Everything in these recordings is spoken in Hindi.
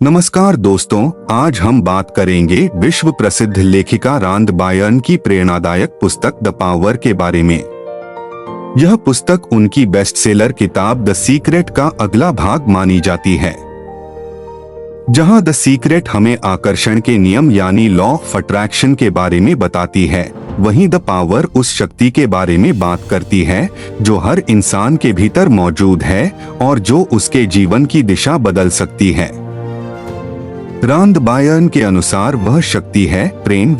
नमस्कार दोस्तों, आज हम बात करेंगे विश्व प्रसिद्ध लेखिका रांद बायर्न की प्रेरणादायक पुस्तक द पावर के बारे में। यह पुस्तक उनकी बेस्टसेलर किताब द सीक्रेट का अगला भाग मानी जाती है। जहां द सीक्रेट हमें आकर्षण के नियम यानी लॉ ऑफ अट्रैक्शन के बारे में बताती है, वहीं द पावर उस शक्ति के बारे में बात करती है जो हर इंसान के भीतर मौजूद है और जो उसके जीवन की दिशा बदल सकती है। रांद बायर्न के अनुसार वह शक्ति है प्रेम।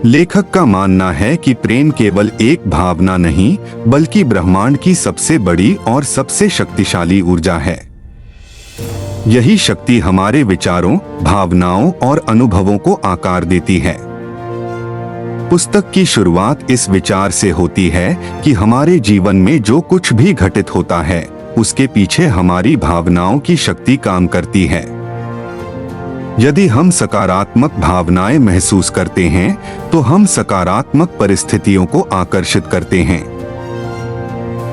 लेखक का मानना है कि प्रेम केवल एक भावना नहीं बल्कि ब्रह्मांड की सबसे बड़ी और सबसे शक्तिशाली ऊर्जा है। यही शक्ति हमारे विचारों, भावनाओं और अनुभवों को आकार देती है। पुस्तक की शुरुआत इस विचार से होती है कि हमारे जीवन में जो कुछ भी घटित होता है उसके पीछे हमारी भावनाओं की शक्ति काम करती है। यदि हम सकारात्मक भावनाएं महसूस करते हैं तो हम सकारात्मक परिस्थितियों को आकर्षित करते हैं।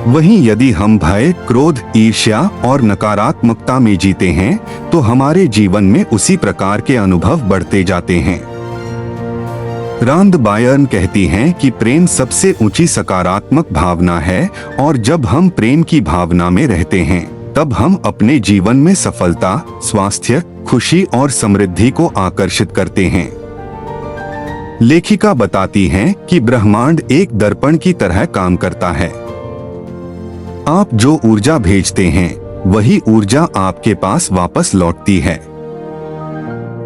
वहीं यदि हम भय, क्रोध, ईर्ष्या और नकारात्मकता में जीते हैं तो हमारे जीवन में उसी प्रकार के अनुभव बढ़ते जाते हैं। रांद बायर्न कहती हैं कि प्रेम सबसे ऊंची सकारात्मक भावना है और जब हम प्रेम की भावना में रहते हैं तब हम अपने जीवन में सफलता, स्वास्थ्य, खुशी और समृद्धि को आकर्षित करते हैं। लेखिका बताती हैं कि ब्रह्मांड एक दर्पण की तरह काम करता है। आप जो ऊर्जा भेजते हैं वही ऊर्जा आपके पास वापस लौटती है।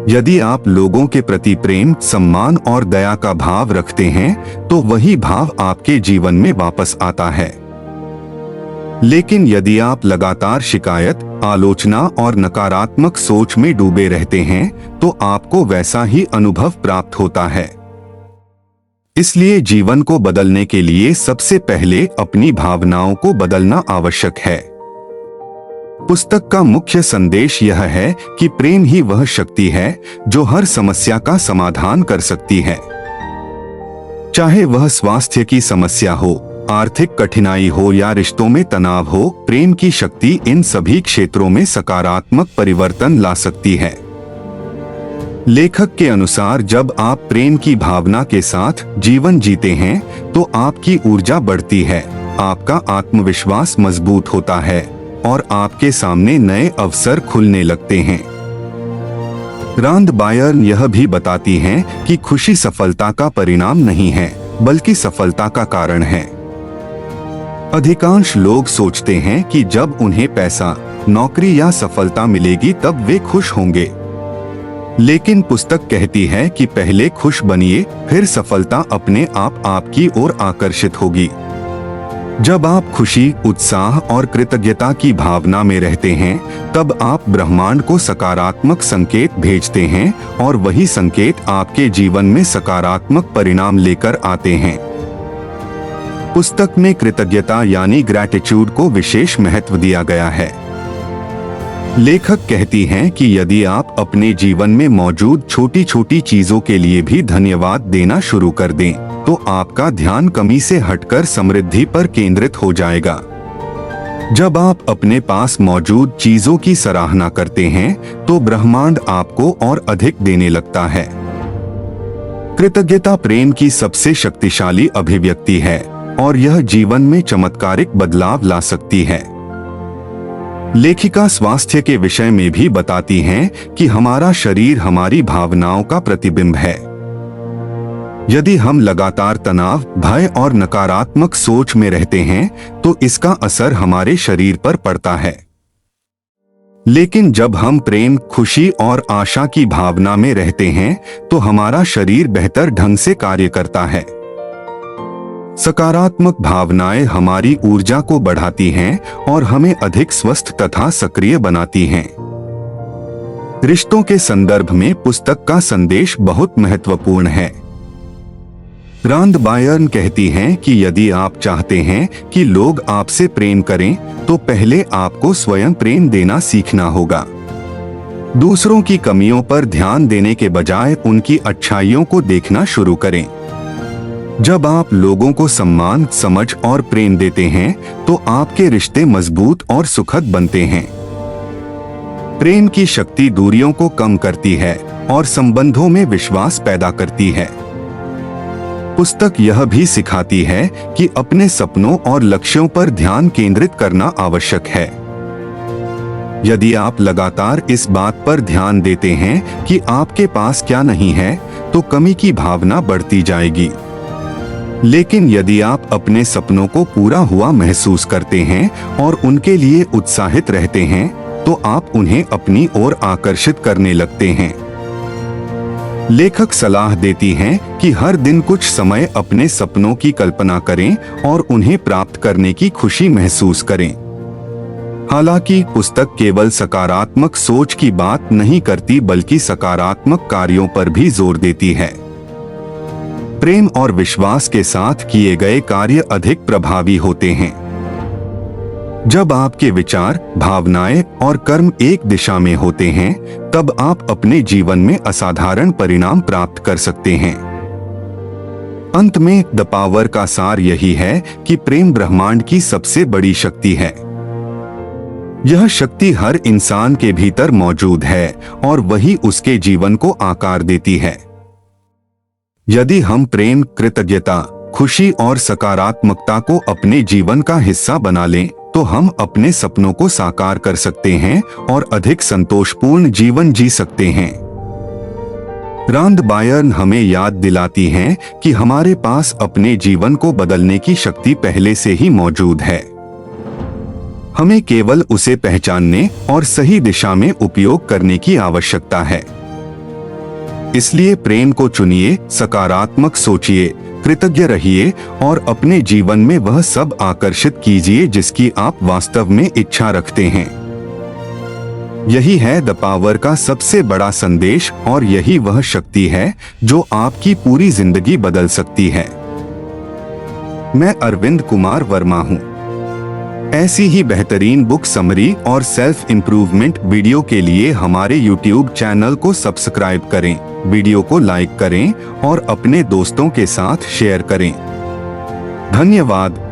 यदि आप लोगों के प्रति प्रेम, सम्मान और दया का भाव रखते हैं तो वही भाव आपके जीवन में वापस आता है। लेकिन यदि आप लगातार शिकायत, आलोचना और नकारात्मक सोच में डूबे रहते हैं तो आपको वैसा ही अनुभव प्राप्त होता है। इसलिए जीवन को बदलने के लिए सबसे पहले अपनी भावनाओं को बदलना आवश्यक है। पुस्तक का मुख्य संदेश यह है कि प्रेम ही वह शक्ति है जो हर समस्या का समाधान कर सकती है। चाहे वह स्वास्थ्य की समस्या हो, आर्थिक कठिनाई हो या रिश्तों में तनाव हो, प्रेम की शक्ति इन सभी क्षेत्रों में सकारात्मक परिवर्तन ला सकती है। लेखक के अनुसार जब आप प्रेम की भावना के साथ जीवन जीते हैं तो आपकी ऊर्जा बढ़ती है, आपका आत्मविश्वास मजबूत होता है और आपके सामने नए अवसर खुलने लगते हैं। रांद बायर्न यह भी बताती हैं कि खुशी सफलता का परिणाम नहीं है बल्कि सफलता का कारण है। अधिकांश लोग सोचते हैं कि जब उन्हें पैसा, नौकरी या सफलता मिलेगी तब वे खुश होंगे। लेकिन पुस्तक कहती है कि पहले खुश बनिए, फिर सफलता अपने आप आपकी ओर आकर्षित होगी। जब आप खुशी, उत्साह और कृतज्ञता की भावना में रहते हैं तब आप ब्रह्मांड को सकारात्मक संकेत भेजते हैं और वही संकेत आपके जीवन में सकारात्मक परिणाम लेकर आते हैं। पुस्तक में कृतज्ञता यानी ग्रैटिट्यूड को विशेष महत्व दिया गया है। लेखक कहती हैं कि यदि आप अपने जीवन में मौजूद छोटी छोटी चीजों के लिए भी धन्यवाद देना शुरू कर दें तो आपका ध्यान कमी से हटकर समृद्धि पर केंद्रित हो जाएगा। जब आप अपने पास मौजूद चीजों की सराहना करते हैं तो ब्रह्मांड आपको और अधिक देने लगता है। कृतज्ञता प्रेम की सबसे शक्तिशाली अभिव्यक्ति है और यह जीवन में चमत्कारिक बदलाव ला सकती है। लेखिका स्वास्थ्य के विषय में भी बताती हैं कि हमारा शरीर हमारी भावनाओं का प्रतिबिंब है। यदि हम लगातार तनाव, भय और नकारात्मक सोच में रहते हैं तो इसका असर हमारे शरीर पर पड़ता है। लेकिन जब हम प्रेम, खुशी और आशा की भावना में रहते हैं तो हमारा शरीर बेहतर ढंग से कार्य करता है। सकारात्मक भावनाएं हमारी ऊर्जा को बढ़ाती हैं और हमें अधिक स्वस्थ तथा सक्रिय बनाती हैं। रिश्तों के संदर्भ में पुस्तक का संदेश बहुत महत्वपूर्ण है। रांद बायर्न कहती हैं कि यदि आप चाहते हैं कि लोग आपसे प्रेम करें तो पहले आपको स्वयं प्रेम देना सीखना होगा। दूसरों की कमियों पर ध्यान देने के बजाय उनकी अच्छाइयों को देखना शुरू करें। जब आप लोगों को सम्मान, समझ और प्रेम देते हैं तो आपके रिश्ते मजबूत और सुखद बनते हैं। प्रेम की शक्ति दूरियों को कम करती है और संबंधों में विश्वास पैदा करती है। पुस्तक यह भी सिखाती है कि अपने सपनों और लक्ष्यों पर ध्यान केंद्रित करना आवश्यक है। यदि आप लगातार इस बात पर ध्यान देते हैं कि आपके पास क्या नहीं है, तो कमी की भावना बढ़ती जाएगी। लेकिन यदि आप अपने सपनों को पूरा हुआ महसूस करते हैं और उनके लिए उत्साहित रहते हैं, तो आप उन्हें अपनी ओर आकर्षित करने लगते हैं। लेखक सलाह देती हैं कि हर दिन कुछ समय अपने सपनों की कल्पना करें और उन्हें प्राप्त करने की खुशी महसूस करें। हालांकि पुस्तक केवल सकारात्मक सोच की बात नहीं करती, बल्कि सकारात्मक कार्यों पर भी जोर देती है। प्रेम और विश्वास के साथ किए गए कार्य अधिक प्रभावी होते हैं। जब आपके विचार, भावनाएं और कर्म एक दिशा में होते हैं, तब आप अपने जीवन में असाधारण परिणाम प्राप्त कर सकते हैं। अंत में द पावर का सार यही है कि प्रेम ब्रह्मांड की सबसे बड़ी शक्ति है। यह शक्ति हर इंसान के भीतर मौजूद है और वही उसके जीवन को आकार देती है। यदि हम प्रेम, कृतज्ञता, खुशी और सकारात्मकता को अपने जीवन का हिस्सा बना लें, तो हम अपने सपनों को साकार कर सकते हैं और अधिक संतोषपूर्ण जीवन जी सकते हैं। रांद बायर्न हमें याद दिलाती हैं कि हमारे पास अपने जीवन को बदलने की शक्ति पहले से ही मौजूद है। हमें केवल उसे पहचानने और सही दिशा में उपयोग करने की आवश्यकता है। इसलिए प्रेम को चुनिए, सकारात्मक सोचिए, कृतज्ञ रहिए और अपने जीवन में वह सब आकर्षित कीजिए जिसकी आप वास्तव में इच्छा रखते हैं। यही है द पावर का सबसे बड़ा संदेश और यही वह शक्ति है जो आपकी पूरी जिंदगी बदल सकती है। मैं अरविंद कुमार वर्मा हूँ। ऐसी ही बेहतरीन बुक समरी और सेल्फ इम्प्रूवमेंट वीडियो के लिए हमारे YouTube चैनल को सब्सक्राइब करें, वीडियो को लाइक करें और अपने दोस्तों के साथ शेयर करें। धन्यवाद।